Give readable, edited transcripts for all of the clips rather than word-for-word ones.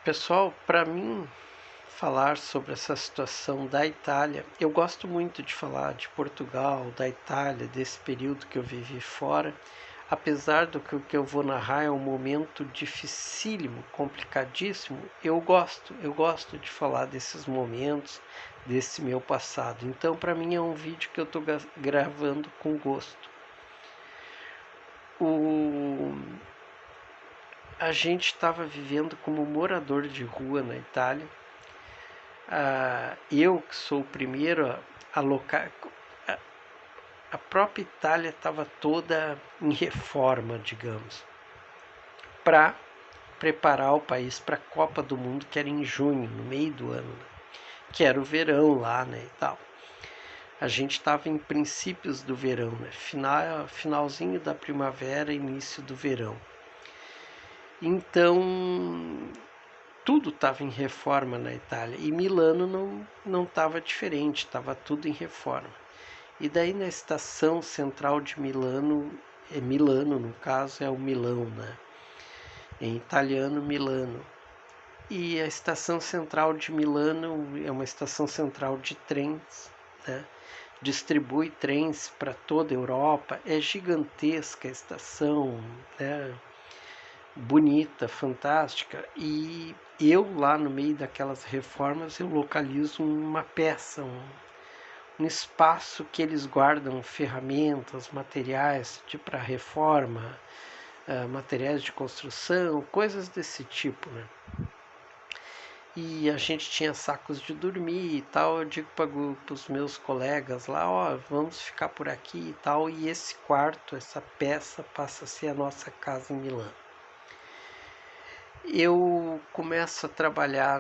Pessoal, para mim falar sobre essa situação da Itália, eu gosto muito de falar de Portugal, da Itália, desse período que eu vivi fora, apesar do que o que eu vou narrar é um momento dificílimo, complicadíssimo, eu gosto de falar desses momentos, desse meu passado. Então, para mim é um vídeo que eu estou gravando com gosto. A gente estava vivendo como morador de rua na Itália. Eu que sou o primeiro a alocar. A própria Itália estava toda em reforma, digamos, para preparar o país para a Copa do Mundo, que era em junho, no meio do ano, né? Que era o verão lá, né, e tal. A gente estava em princípios do verão, né? Finalzinho da primavera, início do verão. Então, tudo estava em reforma na Itália e Milano não estava diferente, estava tudo em reforma. E daí na estação central de Milano, Milano no caso é o Milão, né? Em italiano Milano. E a estação central de Milano é uma estação central de trens, né? Distribui trens para toda a Europa, é gigantesca a estação, né? Bonita, fantástica, e eu lá no meio daquelas reformas eu localizo uma peça, um espaço que eles guardam ferramentas, materiais para reforma, materiais de construção, coisas desse tipo, né? E a gente tinha sacos de dormir e tal. Eu digo para os meus colegas lá, ó, vamos ficar por aqui e tal. E esse quarto, essa peça passa a ser a nossa casa em Milão. Eu começo a trabalhar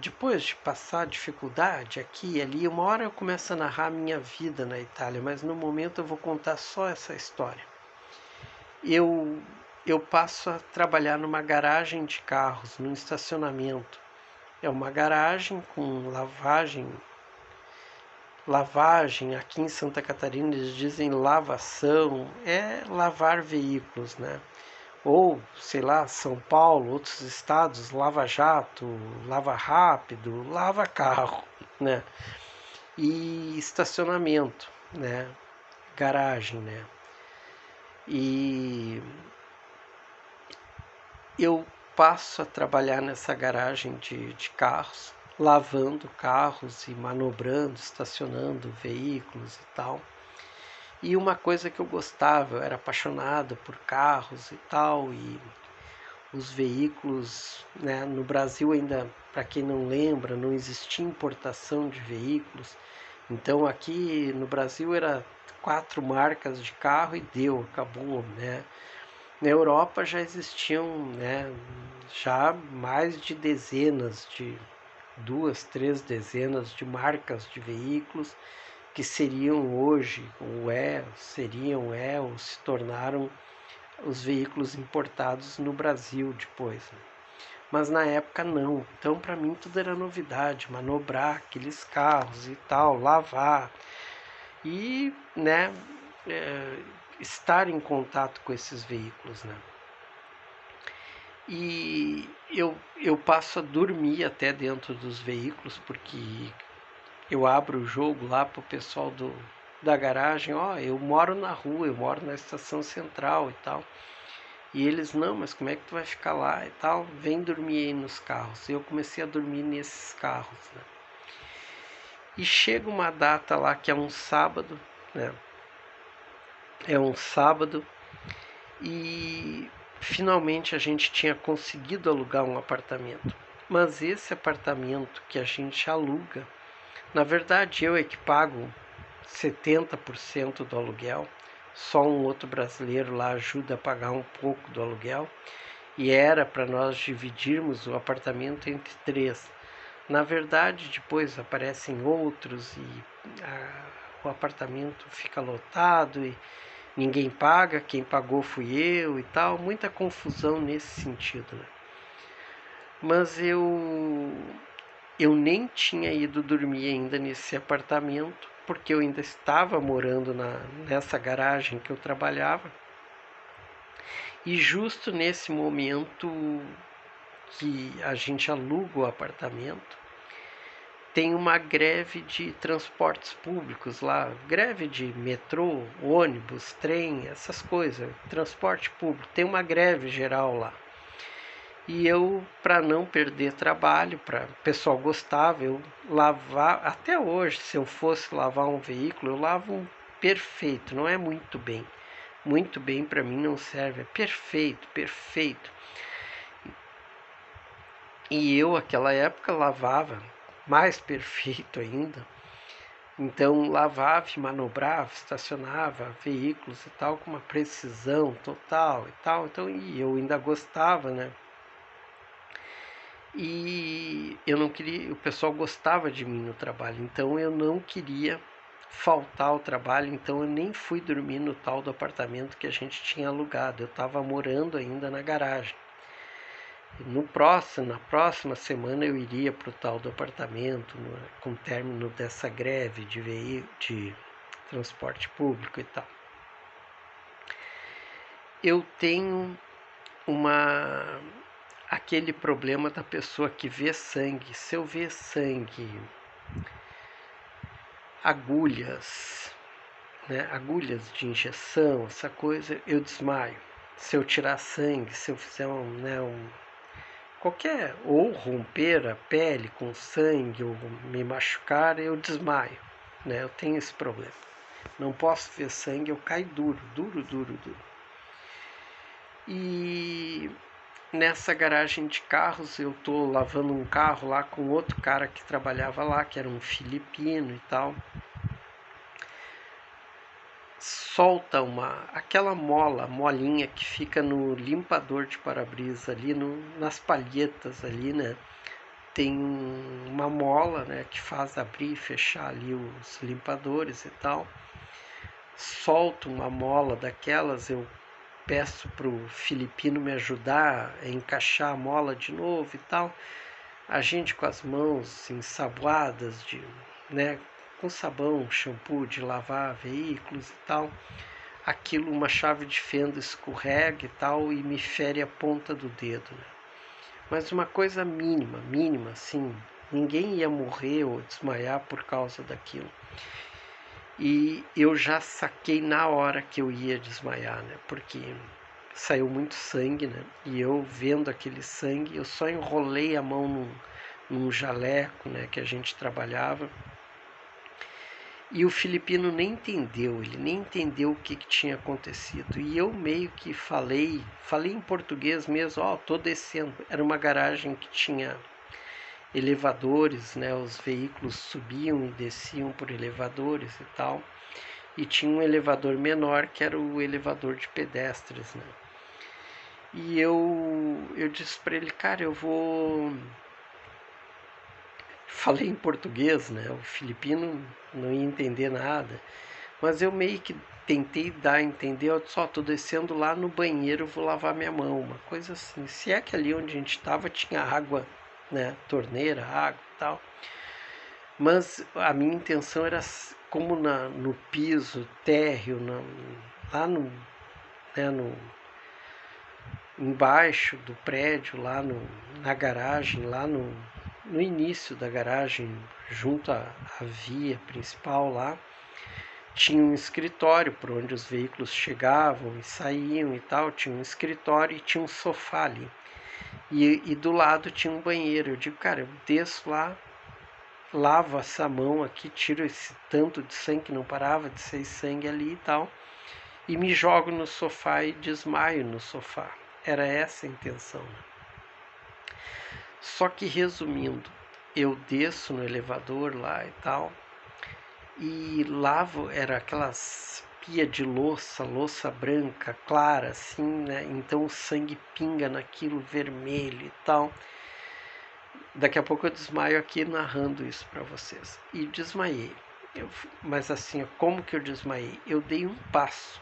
depois de passar dificuldade aqui e ali, uma hora eu começo a narrar a minha vida na Itália, mas no momento eu vou contar só essa história. Eu passo a trabalhar numa garagem de carros, num estacionamento. É uma garagem com lavagem, aqui em Santa Catarina eles dizem lavação, é lavar veículos, né? Ou, sei lá, São Paulo, outros estados, lava jato, lava rápido, lava carro, né? E estacionamento, né? Garagem, né? E eu passo a trabalhar nessa garagem de carros, lavando carros e manobrando, estacionando veículos e tal. E uma coisa que eu gostava, eu era apaixonado por carros e tal, e os veículos, né? No Brasil ainda, para quem não lembra, não existia importação de veículos. Então aqui no Brasil era 4 marcas de carro e deu, acabou, né? Na Europa já existiam, né, já mais de dezenas de 2, 3 dezenas de marcas de veículos que seriam hoje, ou se tornaram os veículos importados no Brasil depois, né? Mas na época não. Então para mim tudo era novidade, manobrar aqueles carros e tal, lavar e, né, estar em contato com esses veículos, né? E eu passo a dormir até dentro dos veículos, porque eu abro o jogo lá pro pessoal da garagem, ó, eu moro na rua, eu moro na estação central e tal. E eles, não, mas como é que tu vai ficar lá e tal? Vem dormir aí nos carros. E eu comecei a dormir nesses carros, né? E chega uma data lá que é um sábado, né? É um sábado e finalmente a gente tinha conseguido alugar um apartamento. Mas esse apartamento que a gente aluga, na verdade eu é que pago 70% do aluguel, só um outro brasileiro lá ajuda a pagar um pouco do aluguel, e era para nós dividirmos o apartamento entre 3. Na verdade, depois aparecem outros e o apartamento fica lotado e ninguém paga, quem pagou fui eu e tal, muita confusão nesse sentido, né? Mas eu nem tinha ido dormir ainda nesse apartamento, porque eu ainda estava morando nessa garagem que eu trabalhava. E justo nesse momento que a gente aluga o apartamento, tem uma greve de transportes públicos lá, greve de metrô, ônibus, trem, essas coisas, transporte público, tem uma greve geral lá. E eu, para não perder trabalho, para o pessoal gostava, eu lavar, até hoje, se eu fosse lavar um veículo, eu lavo um perfeito, não é muito bem para mim não serve, é perfeito, perfeito. E eu, naquela época, lavava mais perfeito ainda. Então, lavava, manobrava, estacionava veículos e tal, com uma precisão total e tal. Então, e eu ainda gostava, né? E eu não queria, o pessoal gostava de mim no trabalho, então eu não queria faltar ao trabalho, então eu nem fui dormir no tal do apartamento que a gente tinha alugado. Eu estava morando ainda na garagem. Na próxima semana eu iria para o tal do apartamento, com o término dessa greve de transporte público e tal. Eu tenho aquele problema da pessoa que vê sangue. Se eu ver sangue, agulhas, né, agulhas de injeção, essa coisa, eu desmaio. Se eu tirar sangue, se eu fizer qualquer, ou romper a pele com sangue, ou me machucar, eu desmaio, né? Eu tenho esse problema. Não posso ver sangue, eu caio duro. E nessa garagem de carros, eu tô lavando um carro lá com outro cara que trabalhava lá, que era um filipino e tal. Solta aquela molinha que fica no limpador de para-brisa ali, nas palhetas ali, né? Tem uma mola, né, que faz abrir e fechar ali os limpadores e tal. Solto uma mola daquelas, eu peço pro filipino me ajudar a encaixar a mola de novo e tal. A gente com as mãos ensaboadas né, com sabão, shampoo de lavar veículos e tal. Aquilo, uma chave de fenda escorrega e tal, e me fere a ponta do dedo, né? Mas uma coisa mínima, assim, ninguém ia morrer ou desmaiar por causa daquilo. E eu já saquei na hora que eu ia desmaiar, né? Porque saiu muito sangue, né? E eu vendo aquele sangue, eu só enrolei a mão num jaleco, né? Que a gente trabalhava. E o filipino ele nem entendeu o que tinha acontecido. E eu meio que falei em português mesmo, tô descendo. Era uma garagem que tinha elevadores, né? Os veículos subiam e desciam por elevadores e tal. E tinha um elevador menor que era o elevador de pedestres, né? E eu disse para ele, cara, eu vou... Falei em português, né? O filipino não ia entender nada. Mas eu meio que tentei dar a entender, eu só tô descendo lá no banheiro, vou lavar minha mão, uma coisa assim. Se é que ali onde a gente estava tinha água, né? Torneira, água e tal. Mas a minha intenção era, como no piso térreo, lá embaixo do prédio, lá na garagem, lá no início da garagem, junto à via principal lá, tinha um escritório por onde os veículos chegavam e saíam e tal, tinha um escritório e tinha um sofá ali. E do lado tinha um banheiro. Eu digo, cara, eu desço lá, lavo essa mão aqui, tiro esse tanto de sangue que não parava de sair sangue ali e tal, e me jogo no sofá e desmaio no sofá. Era essa a intenção. Só que, resumindo, eu desço no elevador lá e tal, e lavo, era aquelas pia de louça branca, clara, assim, né? Então o sangue pinga naquilo vermelho e tal. Daqui a pouco eu desmaio aqui narrando isso para vocês. E desmaiei. Mas assim, como que eu desmaiei? Eu dei um passo.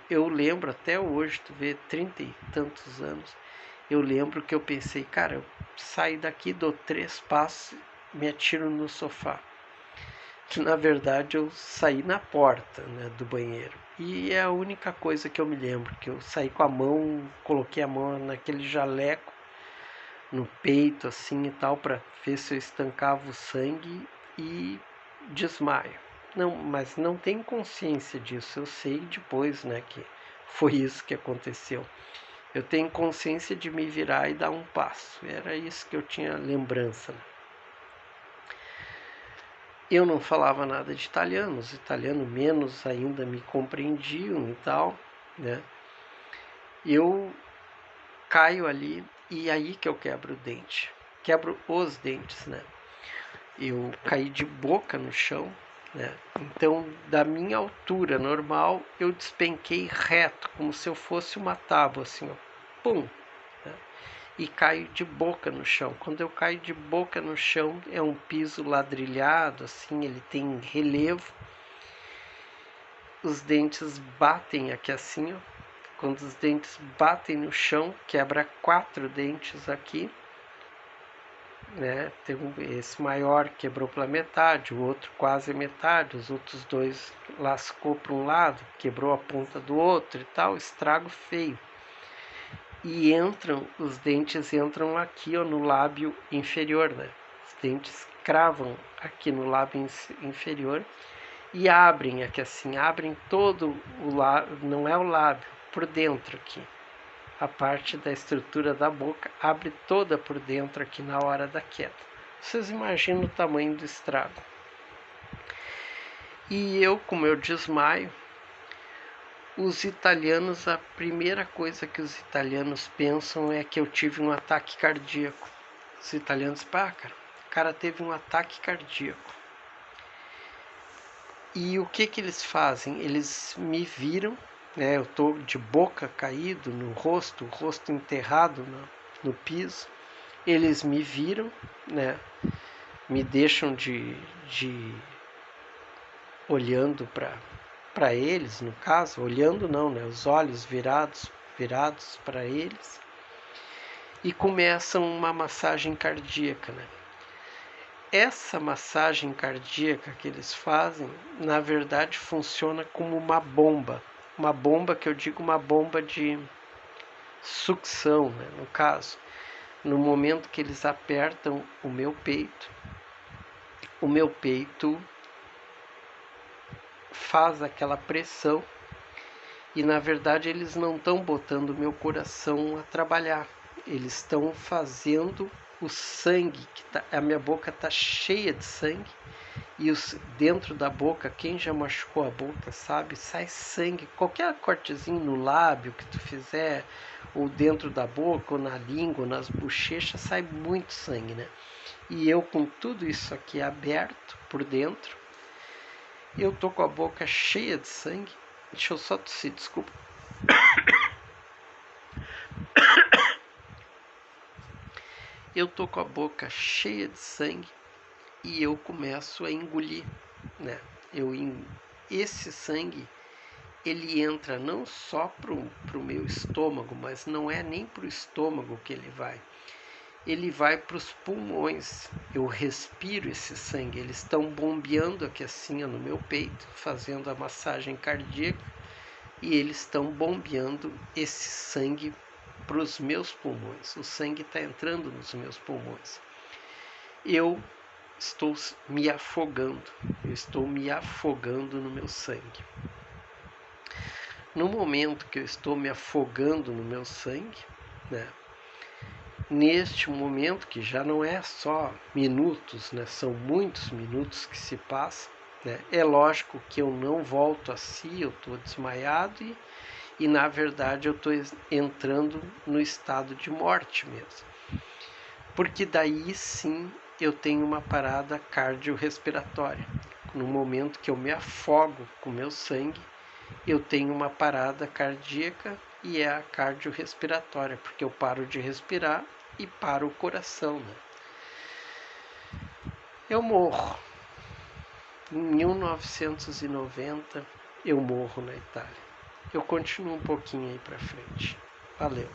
Eu lembro até hoje, tu vê, 30 e tantos anos, eu lembro que eu pensei, cara, eu saio daqui, dou 3 passos, me atiro no sofá. Que na verdade eu saí na porta, né, do banheiro. E é a única coisa que eu me lembro, que eu saí com a mão, coloquei a mão naquele jaleco no peito assim e tal, para ver se eu estancava o sangue e desmaio. Não, mas não tenho consciência disso, eu sei depois, né, que foi isso que aconteceu. Eu tenho consciência de me virar e dar um passo, era isso que eu tinha lembrança. Eu não falava nada de italiano, os italianos menos ainda me compreendiam e tal, né? Eu caio ali e aí que eu quebro o dente, quebro os dentes, né? Eu caí de boca no chão, né? Então, da minha altura normal, eu despenquei reto, como se eu fosse uma tábua, assim, ó, pum, né? E caio de boca no chão. Quando eu caio de boca no chão, é um piso ladrilhado, assim, ele tem relevo. Os dentes batem aqui assim, ó. Quando os dentes batem no chão, quebra 4 dentes aqui, né? Tem esse maior quebrou pela metade, o outro quase metade, os outros 2 lascou para um lado, quebrou a ponta do outro e tal, estrago feio. E os dentes entram aqui, ó, no lábio inferior, né? Os dentes cravam aqui no lábio inferior e abrem aqui assim, abrem todo o lábio, não é o lábio, por dentro aqui. A parte da estrutura da boca abre toda por dentro aqui na hora da queda. Vocês imaginam o tamanho do estrago. E eu, como eu desmaio, os italianos, a primeira coisa que os italianos pensam é que eu tive um ataque cardíaco. Os italianos, pá, cara, o cara teve um ataque cardíaco. E o que eles fazem? Eles me viram, né? Eu tô de boca caído no rosto, o rosto enterrado no piso. Eles me viram, né? Me deixam de olhando para eles, no caso, olhando não, né? Os olhos virados para eles, e começam uma massagem cardíaca, né? Essa massagem cardíaca que eles fazem, na verdade, funciona como uma bomba que eu digo uma bomba de sucção, né? No caso, no momento que eles apertam o meu peito faz aquela pressão e na verdade eles não estão botando o meu coração a trabalhar, eles estão fazendo o sangue, a minha boca está cheia de sangue e dentro da boca, quem já machucou a boca sabe, sai sangue, qualquer cortezinho no lábio que tu fizer, ou dentro da boca, ou na língua, ou nas bochechas, sai muito sangue, né? E eu com tudo isso aqui aberto por dentro, eu tô com a boca cheia de sangue. Deixa eu só tossir, desculpa. Eu tô com a boca cheia de sangue e eu começo a engolir, né? Esse sangue, ele entra não só pro meu estômago, mas não é nem pro estômago que ele vai para os pulmões. Eu respiro esse sangue, eles estão bombeando aqui assim no meu peito, fazendo a massagem cardíaca, e eles estão bombeando esse sangue para os meus pulmões. O sangue está entrando nos meus pulmões. Eu estou me afogando no meu sangue. No momento que eu estou me afogando no meu sangue, né? Neste momento, que já não é só minutos, né? São muitos minutos que se passam, né? É lógico que eu não volto a si, eu estou desmaiado e na verdade eu estou entrando no estado de morte mesmo. Porque daí sim eu tenho uma parada cardiorrespiratória. No momento que eu me afogo com meu sangue, eu tenho uma parada cardíaca e é a cardiorrespiratória, porque eu paro de respirar e para o coração, né? Eu morro. Em 1990 eu morro na Itália. Eu continuo um pouquinho aí para frente. Valeu.